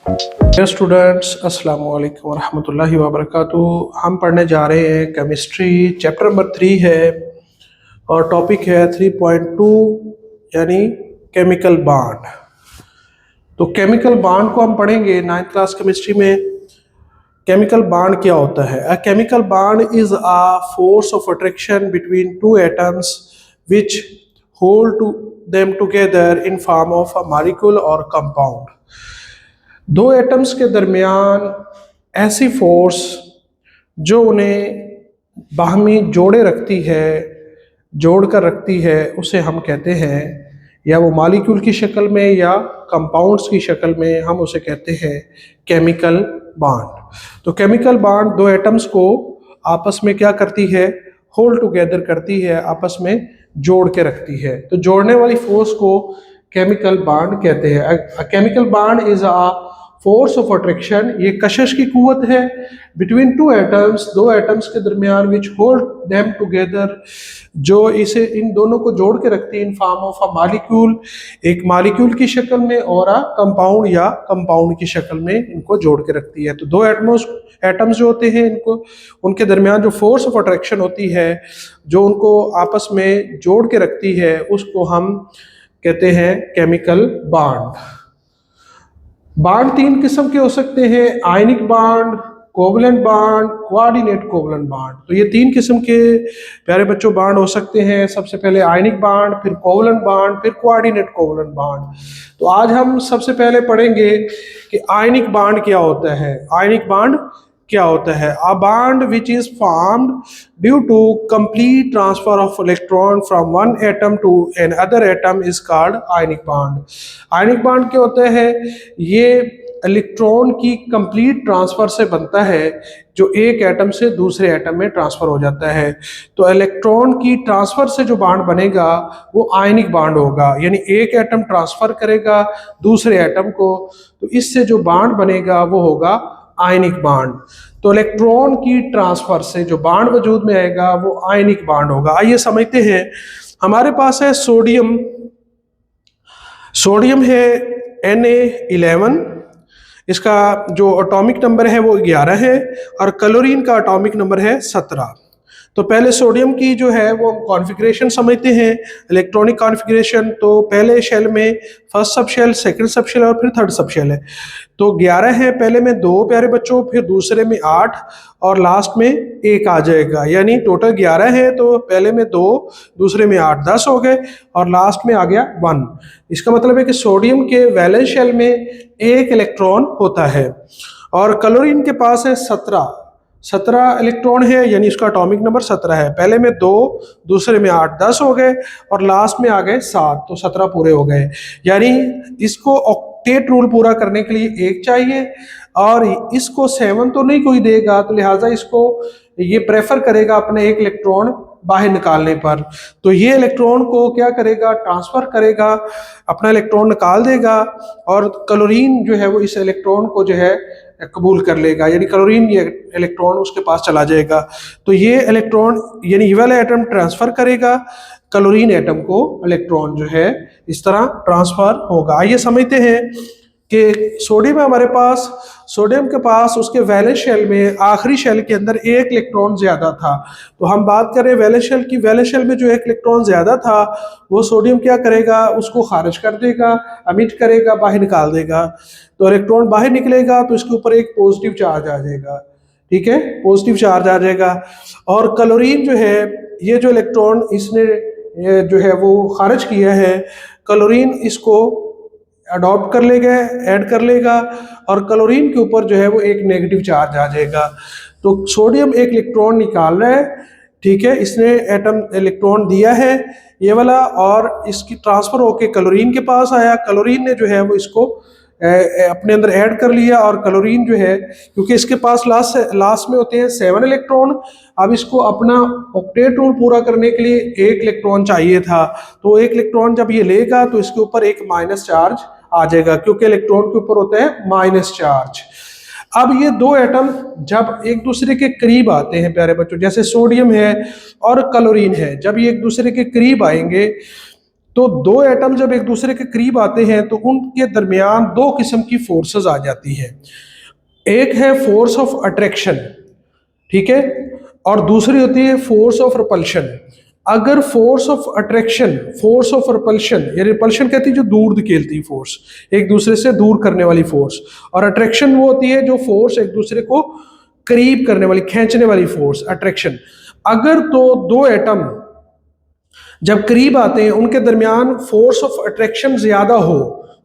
Dear students, अस्सलाम वालेकुम वरहमतुल्लाहि वबरकातुहू। हम पढ़ने जा रहे हैं केमिस्ट्री, चैप्टर नंबर 3 है और टॉपिक है 3.2 यानी केमिकल बॉन्ड। तो केमिकल बॉन्ड को हम पढ़ेंगे 9th क्लास केमिस्ट्री में। केमिकल बॉन्ड क्या होता है? A chemical bond is a force of attraction between two atoms which hold to them together in form of a molecule और कंपाउंड। दो एटम्स के दरमियान ऐसी फोर्स जो उन्हें बाहमी जोड़े रखती है, जोड़ कर रखती है, उसे हम कहते हैं, या वो मॉलिक्यूल की शक्ल में या कंपाउंड्स की शक्ल में, हम उसे कहते हैं केमिकल बॉन्ड। तो केमिकल बॉन्ड दो एटम्स को आपस में क्या करती है? होल्ड टुगेदर करती है, आपस में जोड़ के रखती है। तो जोड़ने वाली फोर्स को केमिकल बॉन्ड कहते हैं। Chemical bond is a force of attraction, ये कशिश की कुव्वत है, बिटवीन टू एटम्स, दो एटम्स के दरमियान, विच होल्ड देम टुगेदर, जो इसे इन दोनों को जोड़ के रखती है इन फॉर्म ऑफ अ मॉलिक्यूल, एक मॉलिक्यूल की शक्ल में, और अ कंपाउंड या कंपाउंड की शक्ल में इनको जोड़ के रखती है। तो दो एटम्स जो होते हैं, इनको उनके दरमियान जो फोर्स ऑफ अट्रैक्शन होती है, जो उनको आपस में जोड़ के रखती है, उसको हम कहते हैं केमिकल बॉन्ड। बॉन्ड तीन किस्म के हो सकते हैं: ionic bond, covalent bond, coordinate covalent bond. तो ये तीन किस्म के प्यारे बच्चों बॉन्ड हो सकते हैं। सबसे पहले आयनिक बॉन्ड, फिर कोवलेंट बॉन्ड, फिर कोऑर्डिनेट कोवलेंट बॉन्ड। तो आज हम सबसे पहले पढ़ेंगे कि आयनिक बॉन्ड क्या होता है। आयनिक बॉन्ड क्या होता है? A bond which is formed due to complete transfer of electron from one atom to another atom is called ionic bond. Ionic bond क्या होता है? ये इलेक्ट्रॉन की कंप्लीट ट्रांसफर से बनता है, जो एक एटम से दूसरे एटम में ट्रांसफर हो जाता है। तो इलेक्ट्रॉन की ट्रांसफर से जो बॉन्ड बनेगा वो आयनिक बॉन्ड होगा, यानी एक एटम ट्रांसफर करेगा दूसरे एटम को, तो इससे जो बॉन्ड बनेगा वो होगा आयनिक बॉन्ड। तो इलेक्ट्रॉन की ट्रांसफर से जो बॉन्ड वजूद में आएगा वो आयनिक बॉन्ड होगा। आइए समझते हैं। हमारे पास है सोडियम। सोडियम है Na11, इसका जो एटॉमिक नंबर है वो 11 है, और क्लोरीन का एटॉमिक नंबर है 17। तो पहले सोडियम की जो है वो कॉन्फ़िगरेशन समझते हैं, इलेक्ट्रॉनिक कॉन्फ़िगरेशन। तो पहले शेल में फर्स्ट सब शेल, सेकंड सब शेल और फिर थर्ड सब शेल है। तो 11 है, पहले में 2 प्यारे बच्चों, फिर दूसरे में 8 और लास्ट में 1 आ जाएगा, यानी टोटल 11 है। तो पहले में 2, दूसरे में 8, 10 हो गए, और लास्ट में आ गया 1। इसका मतलब है कि सोडियम के वैलेंस शेल में 1 इलेक्ट्रॉन होता है, और क्लोरीन के पास है 17 इलेक्ट्रॉन है, यानी इसका एटॉमिक नंबर 17 है। पहले में 2, दूसरे में 8, 10 हो गए, और लास्ट में आ गए 7, तो 17 पूरे हो गए। यानी इसको ऑक्टेट रूल पूरा करने के लिए 1 चाहिए, और इसको 7 तो नहीं कोई देगा, तो लिहाजा इसको ये प्रेफर करेगा अपने 1 इलेक्ट्रॉन बाहर निकालने पर। तो ये इलेक्ट्रॉन को क्या करेगा? ट्रांसफर करेगा, अपना इलेक्ट्रॉन निकाल देगा, और क्लोरीन जो है वो इस इलेक्ट्रॉन को जो है कबूल कर लेगा, यानी क्लोरीन ये इलेक्ट्रॉन उसके पास चला जाएगा। तो ये इलेक्ट्रॉन यानी ये वाला एटम ट्रांसफर करेगा, क्लोरीन एटम को इलेक्ट्रॉन जो है इस तरह ट्रांसफर होगा। आइए समझते हैं कि सोडियम है हमारे पास। सोडियम के पास उसके वैलेंस शेल में आखिरी शेल के अंदर 1 इलेक्ट्रॉन ज्यादा था। तो हम बात करें वैलेंस शेल की, वैलेंस शेल में जो 1 इलेक्ट्रॉन ज्यादा था वो सोडियम क्या करेगा? उसको खारिज कर देगा, अमिट करेगा, बाहर निकाल देगा। तो इलेक्ट्रॉन बाहर निकलेगा तो इसके ऊपर एक पॉजिटिव चार्ज आ जाएगा, ठीक है, पॉजिटिव चार्ज आ जाएगा। और क्लोरीन जो है, ये जो इलेक्ट्रॉन इसने जो है वो खारिज किया है, क्लोरीन इसको अडॉप्ट कर लेगा, ऐड कर लेगा, और क्लोरीन के ऊपर जो है वो एक नेगेटिव चार्ज आ जाएगा। तो सोडियम 1 इलेक्ट्रॉन निकाल रहा है, ठीक है, इसने एटम इलेक्ट्रॉन दिया है ये वाला, और इसकी ट्रांसफर होके क्लोरीन के पास आया। क्लोरीन ने जो है वो इसको अपने अंदर ऐड कर लिया, और क्लोरीन जो है, क्योंकि इसके पास लास्ट में होते हैं 7 इलेक्ट्रॉन, अब इसको अपना ऑक्टेट रूल पूरा करने के लिए 1 इलेक्ट्रॉन चाहिए था। तो 1 इलेक्ट्रॉन जब ये लेगा तो इसके ऊपर एक माइनस चार्ज आ जाएगा, क्योंकि इलेक्ट्रॉन के ऊपर होता है माइनस चार्ज। अब ये दो एटम जब एक दूसरे के करीब आते हैं प्यारे बच्चों, जैसे सोडियम है और क्लोरीन है, जब ये एक दूसरे के करीब आएंगे तो दो एटम जब एक दूसरे के करीब आते हैं तो उनके दरमियान दो किस्म की फोर्सेस आ जाती हैं। एक है फोर्स ऑफ अट्रैक्शन, ठीक है, और दूसरी होती है फोर्स ऑफ रिपल्शन। अगर force of attraction, force of repulsion, ये रिपल्शन कहती है जो दूर धकेलती फोर्स, एक दूसरे से दूर करने वाली फोर्स, और अट्रैक्शन वो होती है जो फोर्स एक दूसरे को करीब करने वाली, खींचने वाली फोर्स, अट्रैक्शन। अगर तो दो एटम जब करीब आते हैं उनके दरमियान फोर्स ऑफ अट्रैक्शन ज्यादा हो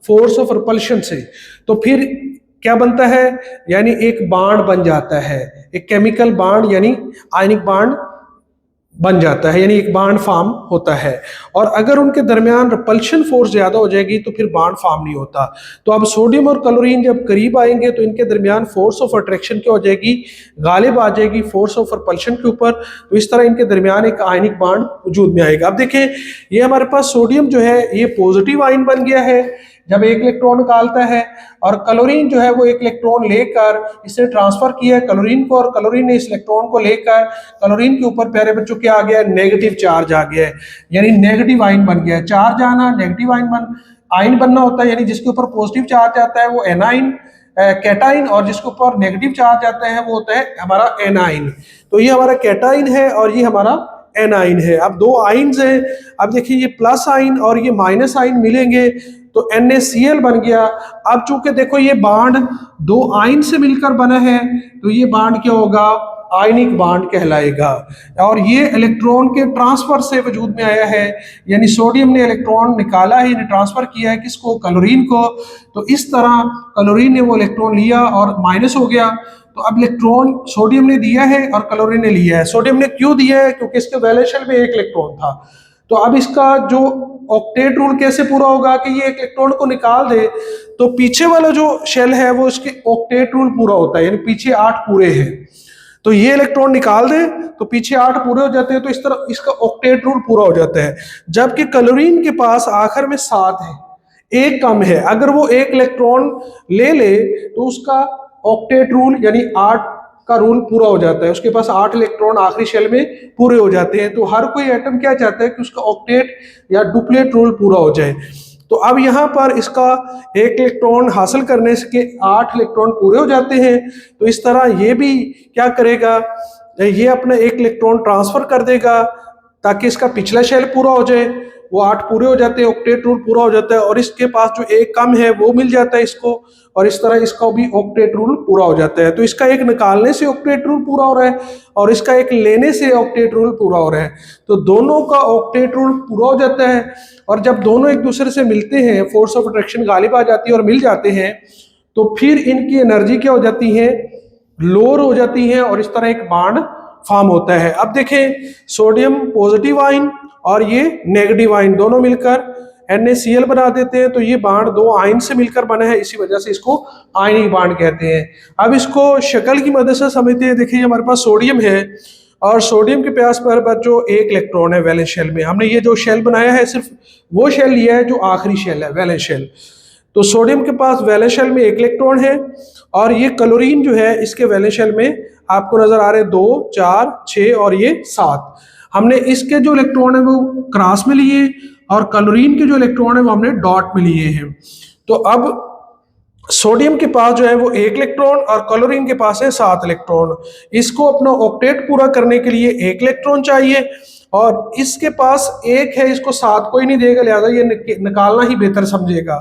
फोर्स ऑफ रिपल्शन से, तो फिर क्या बनता है, यानी एक बॉन्ड बन जाता है, एक केमिकल बॉन्ड यानी आयनिक बॉन्ड बन जाता है, यानी एक बॉन्ड फॉर्म होता है। और अगर उनके दरमियान रिपल्शन फोर्स ज्यादा हो जाएगी तो फिर बॉन्ड फॉर्म नहीं होता। तो अब सोडियम और क्लोरीन जब करीब आएंगे तो इनके दरमियान फोर्स ऑफ अट्रैक्शन क्या हो जाएगी, गालिब आ जाएगी फोर्स ऑफ रिपल्शन के ऊपर। तो इस तरह इनके दरमियान एक आयनिक बॉन्ड वजूद में आएगा। अब देखें, ये हमारे पास सोडियम जो है ये पॉजिटिव आयन बन गया है जब एक इलेक्ट्रॉन निकालता है, और क्लोरीन जो है वो एक इलेक्ट्रॉन लेकर इसने ट्रांसफर किया है क्लोरीन को, और क्लोरीन ने इस इलेक्ट्रॉन को लेकर क्लोरीन के ऊपर प्यारे बच्चों क्या आ गया है, नेगेटिव चार्ज आ गया है, यानी नेगेटिव आयन बन गया है। चार्ज आना, नेगेटिव आयन बनना होता है, यानी जिसके ऊपर पॉजिटिव चार्ज आता है वो एनाइन कैटाइन, और जिसके ऊपर नेगेटिव चार्ज आता है वो होता है हमारा एनाइन। तो ये हमारा कैटाइन है और ये हमारा एनाइन है। अब दो आइन्स हैं, अब देखिए ये प्लस आइन और ये माइनस आइन मिलेंगे तो NaCl बन गया। अब चूंकि देखो ये बॉन्ड दो आयन से मिलकर बना है तो ये बॉन्ड क्या होगा, आयनिक बॉन्ड कहलाएगा, और ये इलेक्ट्रॉन के ट्रांसफर से वजूद में आया है, यानी सोडियम ने इलेक्ट्रॉन निकाला है, ट्रांसफर किया है किसको, क्लोरीन को। तो इस तरह क्लोरीन ने वो इलेक्ट्रॉन लिया और माइनस हो गया। तो अब इलेक्ट्रॉन सोडियम ने दिया है और क्लोरीन ने लिया है। सोडियम ने क्यों दिया है, क्योंकि इसके वैलेंस शेल में एक इलेक्ट्रॉन था। तो अब इसका जो ऑक्टेट रूल कैसे पूरा होगा कि ये एक इलेक्ट्रॉन को निकाल दे, तो पीछे वाला जो शेल है वो इसके ऑक्टेट रूल पूरा होता है, यानी पीछे 8 पूरे हैं, तो ये इलेक्ट्रॉन निकाल दे तो पीछे 8 पूरे हो जाते हैं, तो इस तरह इसका ऑक्टेट रूल पूरा हो जाता है। जबकि क्लोरीन के पास आखिर में 7 है, एक कम है, अगर वो एक इलेक्ट्रॉन ले तो उसका ऑक्टेट रूल यानी 8 का रूल पूरा हो जाता है, उसके पास 8 इलेक्ट्रॉन आखिरी शेल में पूरे हो जाते हैं। तो हर कोई एटम क्या चाहता है कि उसका ऑक्टेट या डुप्लेट रूल पूरा हो जाए। तो अब यहाँ पर इसका एक इलेक्ट्रॉन हासिल करने के 8 इलेक्ट्रॉन पूरे हो जाते हैं। तो इस तरह ये भी क्या करेगा, ये अपना एक इलेक्ट्रॉन ट्रांसफर कर देगा ताकि इसका पिछला शेल पूरा हो जाए, वो 8 पूरे हो जाते हैं, ऑक्टेट रूल पूरा हो जाता है, और इसके पास जो एक कम है वो मिल जाता है इसको, और इस तरह इसका भी ऑक्टेट रूल पूरा हो जाता है। तो इसका एक निकालने से ऑक्टेट रूल पूरा हो रहा है और इसका एक लेने से ऑक्टेट रूल पूरा हो रहा है। तो दोनों का ऑक्टेट रूल पूरा हो जाता है, और जब दोनों एक दूसरे से मिलते हैं, फोर्स ऑफ अट्रैक्शन गालिब आ जाती है और मिल जाते हैं, तो फिर इनकी एनर्जी क्या हो जाती है, लोअर हो जाती है, और इस तरह एक बॉन्ड फॉर्म होता है। अब देखें, सोडियम पॉजिटिव आयन और ये नेगेटिव आयन दोनों मिलकर NaCl बना देते हैं, तो ये बॉन्ड दो आयन से मिलकर बना है, इसी वजह से इसको आयनिक बॉन्ड कहते हैं। अब इसको शक्ल की मदद से समझते हैं। देखिए हमारे पास सोडियम है और सोडियम के पास पर जो एक इलेक्ट्रॉन है वैलेंस शेल में, हमने ये जो शेल बनाया है सिर्फ वो शेल लिया है जो आखिरी शेल है, वैलेंस शेल। तो सोडियम के पास वैलेंस शेल में एक इलेक्ट्रॉन है, और ये क्लोरीन जो है इसके वैलेंस शेल में आपको नजर आ रहे 2, 4, 6 और ये 7। हमने इसके जो इलेक्ट्रॉन है वो क्रॉस में लिए और क्लोरीन के जो इलेक्ट्रॉन है वो हमने डॉट में लिए हैं। तो अब सोडियम के पास जो है वो एक इलेक्ट्रॉन और क्लोरीन के पास है 7 इलेक्ट्रॉन। इसको अपना ऑक्टेट पूरा करने के लिए एक इलेक्ट्रॉन चाहिए, और इसके पास एक है, इसको 7 कोई नहीं देगा, लिहाजा ये निकालना ही बेहतर समझेगा,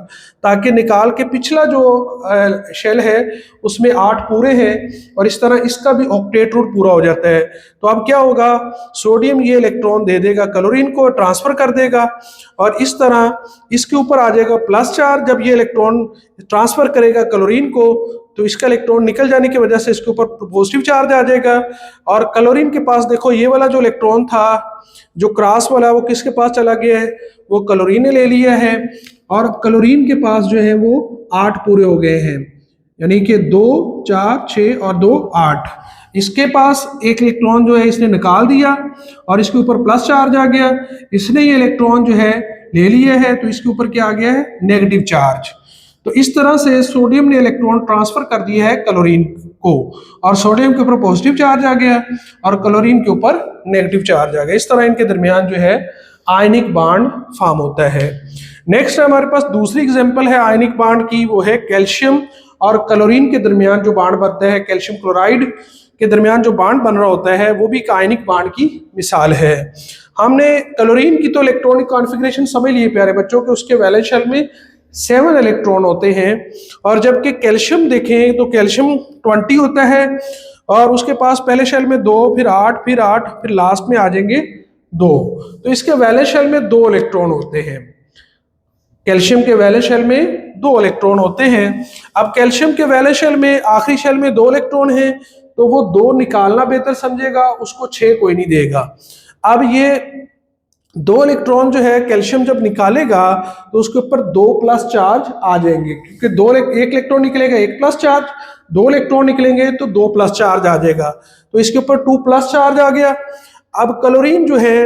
ताकि निकाल के पिछला जो शेल है उसमें 8 पूरे हैं, और इस तरह इसका भी ऑक्टेट रूल पूरा हो जाता है। तो अब क्या होगा, सोडियम ये इलेक्ट्रॉन दे देगा क्लोरीन को, ट्रांसफर कर देगा, और इस तरह इसके ऊपर आ जाएगा प्लस चार्ज। जब ये इलेक्ट्रॉन ट्रांसफर करेगा क्लोरीन को तो इसका इलेक्ट्रॉन निकल जाने की वजह से इसके ऊपर पॉजिटिव चार्ज आ जाएगा, और क्लोरीन के पास देखो ये वाला जो इलेक्ट्रॉन था जो क्रॉस वाला वो किसके पास चला गया है, वो क्लोरीन ने ले लिया है, और क्लोरीन के पास जो है वो 8 पूरे हो गए हैं, यानी कि 2, 4, 6 और 2, 8। इसके पास एक इलेक्ट्रॉन जो है इसने निकाल दिया और इसके ऊपर प्लस चार्ज आ गया, इसने ये इलेक्ट्रॉन जो है ले लिया है, तो इसके ऊपर क्या आ गया है, नेगेटिव चार्ज। तो इस तरह से सोडियम ने इलेक्ट्रॉन ट्रांसफर कर दिया है क्लोरीन को, और सोडियम के ऊपर पॉजिटिव चार्ज आ गया और क्लोरीन के ऊपर नेगेटिव चार्ज आ गया। इस तरह इनके दरमियान जो है आयनिक बॉन्ड फॉर्म होता है। नेक्स्ट हमारे पास दूसरी एग्जांपल है आयनिक बॉन्ड की, वो है कैल्शियम और क्लोरीन के दरमियान जो बॉन्ड बनता है, कैल्शियम क्लोराइड के दरमियान जो बॉन्ड बन रहा होता है वो भी एक आयनिक बॉन्ड की मिसाल है। हमने क्लोरीन की तो इलेक्ट्रॉनिक कॉन्फ़िगरेशन समझ लिए प्यारे बच्चों कि उसके वैलेंस शेल में 7 इलेक्ट्रॉन होते हैं, और जबकि कैल्शियम देखें तो कैल्शियम 20 होता है और उसके पास पहले शेल में 2, फिर 8, फिर 8, फिर लास्ट में आ जाएंगे 2। तो इसके वैलेंस शेल में 2 इलेक्ट्रॉन होते हैं। कैल्शियम के वैलेंस शेल में 2 इलेक्ट्रॉन होते हैं। अब कैल्शियम के वैलेंस शेल में आखिरी शेल में 2 इलेक्ट्रॉन हैं, तो वो 2 निकालना बेहतर समझेगा, उसको 6 कोई नहीं देगा। अब ये 2 इलेक्ट्रॉन जो है कैल्शियम जब निकालेगा तो उसके ऊपर 2 प्लस चार्ज आ जाएंगे, क्योंकि 1 इलेक्ट्रॉन निकलेगा 1 प्लस चार्ज, 2 इलेक्ट्रॉन निकलेंगे तो 2 प्लस चार्ज आ जाएगा, तो इसके ऊपर 2 प्लस चार्ज आ गया। अब क्लोरीन जो है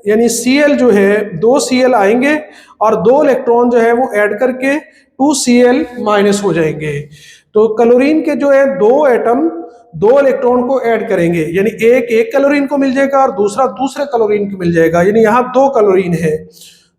यानी Cl जो है 2 Cl आएंगे और 2 इलेक्ट्रॉन जो है वो ऐड करके 2 Cl माइनस हो जाएंगे। तो क्लोरीन के जो है 2 एटम 2 इलेक्ट्रॉन को ऐड करेंगे, यानी एक क्लोरीन को मिल जाएगा और दूसरा दूसरे क्लोरीन को मिल जाएगा, यानी यहाँ 2 क्लोरीन है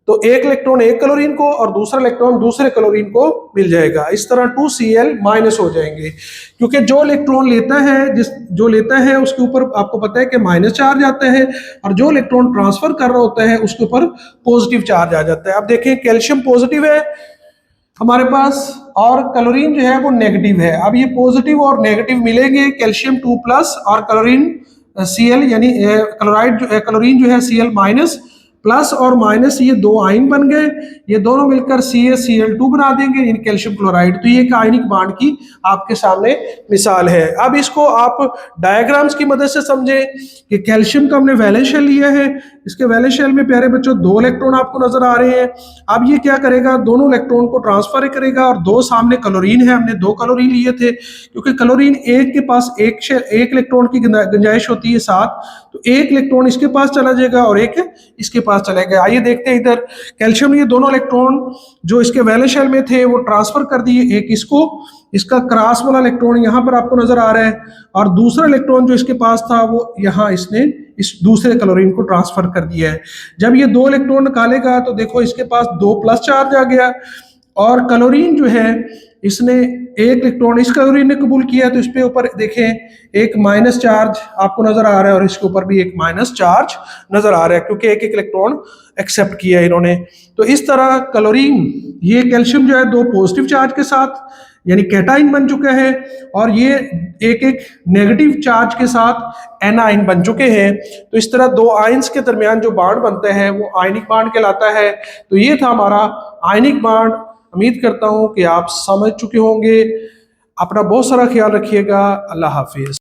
तो 1 इलेक्ट्रॉन 1 क्लोरीन को और दूसरा इलेक्ट्रॉन दूसरे क्लोरीन को मिल जाएगा। इस तरह 2 Cl माइनस हो जाएंगे, क्योंकि जो इलेक्ट्रॉन लेता है जो लेता है उसके ऊपर आपको पता है कि माइनस चार्ज आता है, और जो इलेक्ट्रॉन ट्रांसफर कर रहा होता है उसके ऊपर पॉजिटिव चार्ज आ जाता है। अब देखें कैल्शियम पॉजिटिव है हमारे पास और क्लोरीन जो है वो नेगेटिव है। अब ये पॉजिटिव और नेगेटिव मिलेंगे, कैल्शियम 2 प्लस और क्लोरीन Cl यानी क्लोरीन जो है Cl माइनस, प्लस और माइनस ये 2 आयन बन गए, ये दोनों मिलकर CaCl2 बना देंगे, यानी कैल्शियम क्लोराइड। तो ये एक आयनिक बॉन्ड की आपके सामने मिसाल है। अब इसको आप डायग्राम्स की मदद से समझें कि कैल्शियम का हमने वैलेंस शेल लिया है, इसके वैलेंस शेल में प्यारे बच्चों 2 इलेक्ट्रॉन आपको नजर आ रहे हैं। अब ये क्या करेगा, दोनों इलेक्ट्रॉन को ट्रांसफर करेगा, और 2 सामने क्लोरीन है, हमने 2 क्लोरीन लिए थे, क्योंकि क्लोरीन एक के पास एक इलेक्ट्रॉन की गुंजाइश होती है 7, तो 1 इलेक्ट्रॉन इसके पास चला जाएगा और 1 इसके पास चला गया। आइए देखते हैं, इधर कैल्शियम ये दोनों इलेक्ट्रॉन जो इसके वैलेंस शेल में थे वो ट्रांसफर कर दिए, एक इसको, इसका क्रॉस वाला इलेक्ट्रॉन यहाँ पर आपको नजर आ रहा है, और दूसरा इलेक्ट्रॉन जो इसके पास था वो यहाँ इसने इस दूसरे क्लोरीन को ट्रांसफर कर दिया है। जब ये 2 इलेक्ट्रॉन निकालेगा तो देखो इसके पास 2 प्लस चार्ज आ गया, और क्लोरीन जो है इसने 1 इलेक्ट्रॉन इस क्लोरीन ने कबूल किया, तो इस पे ऊपर देखें एक माइनस चार्ज आपको नजर आ रहा है, और इसके ऊपर भी एक माइनस चार्ज नजर आ रहा है, क्योंकि एक इलेक्ट्रॉन एक्सेप्ट किया है इन्होंने। तो इस तरह क्लोरीन ये कैल्शियम जो है 2 पॉजिटिव चार्ज के साथ यानी कैटाइन बन चुका है, और ये एक नेगेटिव चार्ज के साथ एनाइन बन चुके हैं। तो इस तरह 2 आयंस के दरमियान जो बॉन्ड बनता है वो आयनिक बॉन्ड कहलाता है। तो ये था हमारा आयनिक बॉन्ड। उम्मीद करता हूं कि आप समझ चुके होंगे। अपना बहुत सारा ख्याल रखिएगा। अल्लाह हाफिज।